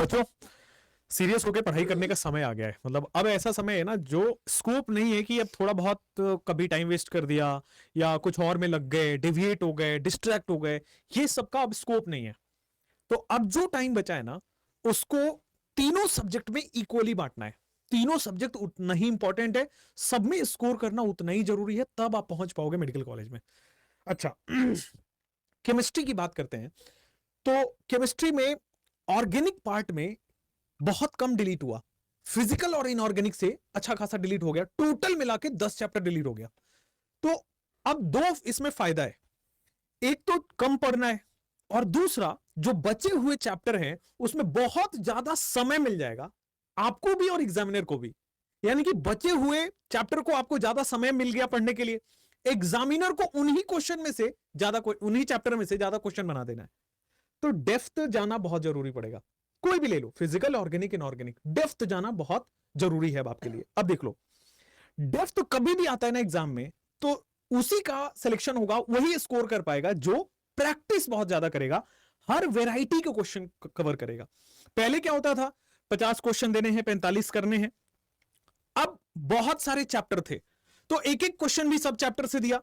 बच्चों सीरियस होकर पढ़ाई करने का समय आ गया है। मतलब अब ऐसा समय है ना जो स्कोप नहीं है कि अब थोड़ा बहुत कभी टाइम वेस्ट कर दिया या कुछ और में लग गए, डिविएट हो गए, डिस्ट्रैक्ट हो गए, ये सबका अब स्कोप नहीं है। तो अब जो टाइम बचा है ना उसको तीनों सब्जेक्ट में इक्वली बांटना है। तीनों सब्जेक्ट उतना ही इंपॉर्टेंट है, सब में स्कोर करना उतना ही जरूरी है, तब आप पहुंच पाओगे मेडिकल कॉलेज में। अच्छा केमिस्ट्री की बात करते हैं तो केमिस्ट्री में ऑर्गेनिक पार्ट में बहुत कम डिलीट हुआ, फिजिकल और इनऑर्गेनिक से अच्छा खासा डिलीट हो गया, टोटल मिला के 10 चैप्टर डिलीट हो गया। तो अब दो इसमें फायदा है, एक तो कम पढ़ना है और दूसरा जो बचे हुए चैप्टर हैं उसमें बहुत ज्यादा समय मिल जाएगा आपको भी और एग्जामिनर को भी। यानी कि बचे हुए चैप्टर को आपको ज्यादा समय मिल गया पढ़ने के लिए, एग्जामिनर को उन्हीं क्वेश्चन में से ज्यादा, उन्हीं चैप्टर में से ज्यादा क्वेश्चन बना देना है। तो डेप्थ जाना बहुत जरूरी पड़ेगा, कोई भी ले लो, फिजिकल, ऑर्गेनिक, इनऑर्गेनिक, डेप्थ जाना बहुत जरूरी है अब आपके लिए। अब देख लो, डेप्थ तो कभी भी आता है ना एग्जाम में, तो उसी का सिलेक्शन होगा, वही स्कोर कर पाएगा जो प्रैक्टिस बहुत ज्यादा करेगा, हर वैरायटी के क्वेश्चन कवर करेगा। पहले क्या होता था, 50 क्वेश्चन देने हैं, 45 करने हैं। अब बहुत सारे चैप्टर थे तो एक एक क्वेश्चन भी सब चैप्टर से दिया।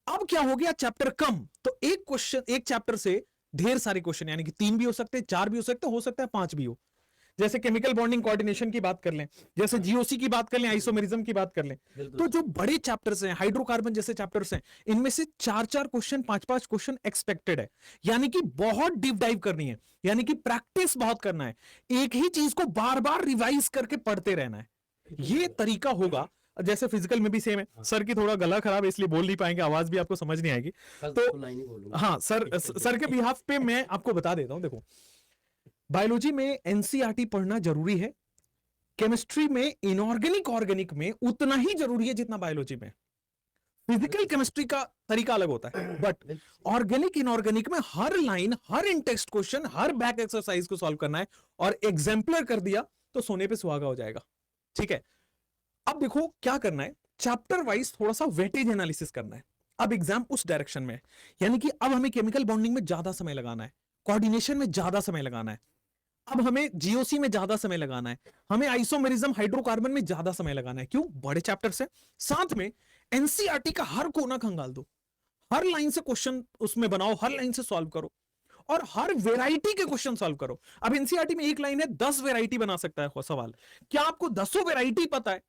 अब क्या हो गया, चैप्टर कम, तो एक क्वेश्चन, एक चैप्टर से ढेर सारे क्वेश्चन, यानी कि 3 भी हो सकते हैं, 4 भी हो सकता है 5 भी हो। जैसे केमिकल बॉन्डिंग कोऑर्डिनेशन की बात कर लें, जैसे जीओसी की बात कर लें, आइसोमेरिज्म की बात कर लें, तो जो बड़े चैप्टर्स हैं, हाइड्रोकार्बन जैसे चैप्टर्स हैं, इनमें से 4-4 क्वेश्चन, 5-5 क्वेश्चन एक्सपेक्टेड है। यानी कि बहुत डीप डाइव करनी है, यानी कि प्रैक्टिस बहुत करना है, एक ही चीज को बार बार रिवाइज करके पढ़ते रहना है। ये तरीका होगा। जैसे फिजिकल में भी सेम है। सर की थोड़ा गला खराब है इसलिए बोल नहीं पाएंगे, आवाज भी आपको समझ नहीं आएगी, तो हाँ सर के बिहाफ पे मैं आपको बता देता हूं। देखो, बायोलॉजी में एनसीईआरटी पढ़ना जरूरी है, केमिस्ट्री में इनऑर्गेनिक, ऑर्गेनिक में उतना ही जरूरी है जितना बायोलॉजी में। फिजिकल केमिस्ट्री का तरीका अलग होता है, बट ऑर्गेनिक, इनऑर्गेनिक में हर लाइन, हर इन टेक्स्ट क्वेश्चन, हर बैक एक्सरसाइज को सॉल्व करना है, और एग्जाम्पलर कर दिया तो सोने पे सुहागा हो जाएगा। ठीक है, अब देखो क्या करना है, चैप्टर वाइज थोड़ा सा वेटेज एनालिसिस करना है। अब एग्जाम उस डायरेक्शन में है, यानी कि अब हमें केमिकल बॉन्डिंग में ज्यादा समय लगाना है, कोऑर्डिनेशन में ज्यादा समय लगाना है, अब हमें जीओसी में ज्यादा समय लगाना है, हमें आइसोमेरिज्म, हाइड्रोकार्बन में ज्यादा समय लगाना है। क्यों? बड़े चैप्टर्स है। साथ में एनसीईआरटी का हर कोना खंगाल दो, हर लाइन से क्वेश्चन उसमें बनाओ, हर लाइन से सॉल्व करो, और हर वेराइटी के क्वेश्चन सॉल्व करो। अब एनसीईआरटी में एक लाइन है, 10 वेराइटी बना सकता है सवाल। क्या आपको 10 वेराइटी पता है?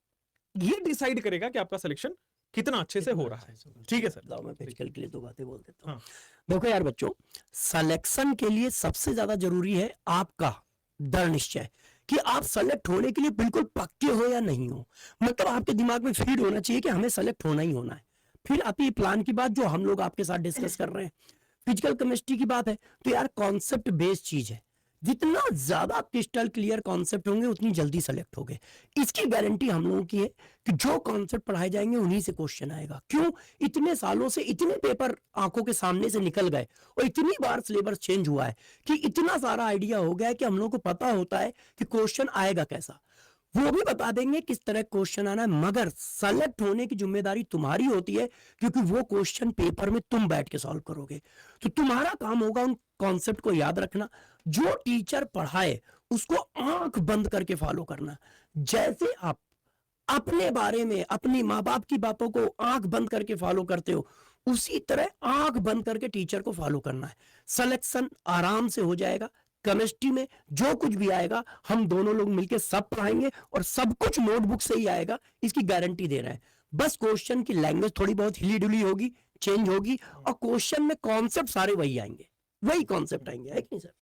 ये डिसाइड करेगा कि आपका सिलेक्शन कितना अच्छे से हो रहा है। ठीक है सर, मैं फिजिकल के लिए 2 बातें बोल देता हूं। हाँ। देखो यार बच्चों, सिलेक्शन के लिए सबसे ज्यादा जरूरी है आपका दृढ़ निश्चय कि आप सेलेक्ट होने के लिए बिल्कुल पक्के हो या नहीं हो। मतलब आपके दिमाग में फीड होना चाहिए कि हमें सेलेक्ट होना ही होना है। फिर आती है प्लान की बात, जो हम लोग आपके साथ डिस्कस कर रहे हैं। फिजिकल केमिस्ट्री की बात है तो यार कॉन्सेप्ट बेस्ड चीज है, जितना ज्यादा क्रिस्टल क्लियर कॉन्सेप्ट होंगे उतनी जल्दी सेलेक्ट होंगे। इसकी गारंटी हम लोगों की है कि जो कॉन्सेप्ट पढ़ाए जाएंगे उन्हीं से क्वेश्चन आएगा। क्यों? इतने सालों से इतने पेपर आंखों के सामने से निकल गए और इतनी बार सिलेबस चेंज हुआ है कि इतना सारा आइडिया हो गया है कि हम लोग को पता होता है कि क्वेश्चन आएगा कैसा। वो भी बता देंगे किस तरह क्वेश्चन आना है, मगर सेलेक्ट होने की जिम्मेदारी तुम्हारी होती है, क्योंकि वो क्वेश्चन पेपर में तुम बैठ के सॉल्व करोगे। तो तुम्हारा काम होगा उन कॉन्सेप्ट को याद रखना, जो टीचर पढ़ाए उसको आंख बंद करके फॉलो करना। जैसे आप अपने बारे में अपनी माँ बाप की बातों को आंख बंद करके फॉलो करते हो, उसी तरह आंख बंद करके टीचर को फॉलो करना है। सिलेक्शन आराम से हो जाएगा। केमिस्ट्री में जो कुछ भी आएगा हम दोनों लोग मिलकर सब पढ़ाएंगे और सब कुछ नोटबुक से ही आएगा, इसकी गारंटी दे रहे हैं। बस क्वेश्चन की लैंग्वेज थोड़ी बहुत हिली डुली होगी, चेंज होगी, और क्वेश्चन में कॉन्सेप्ट सारे वही आएंगे, वही कॉन्सेप्ट आएंगे, है कि नहीं सर?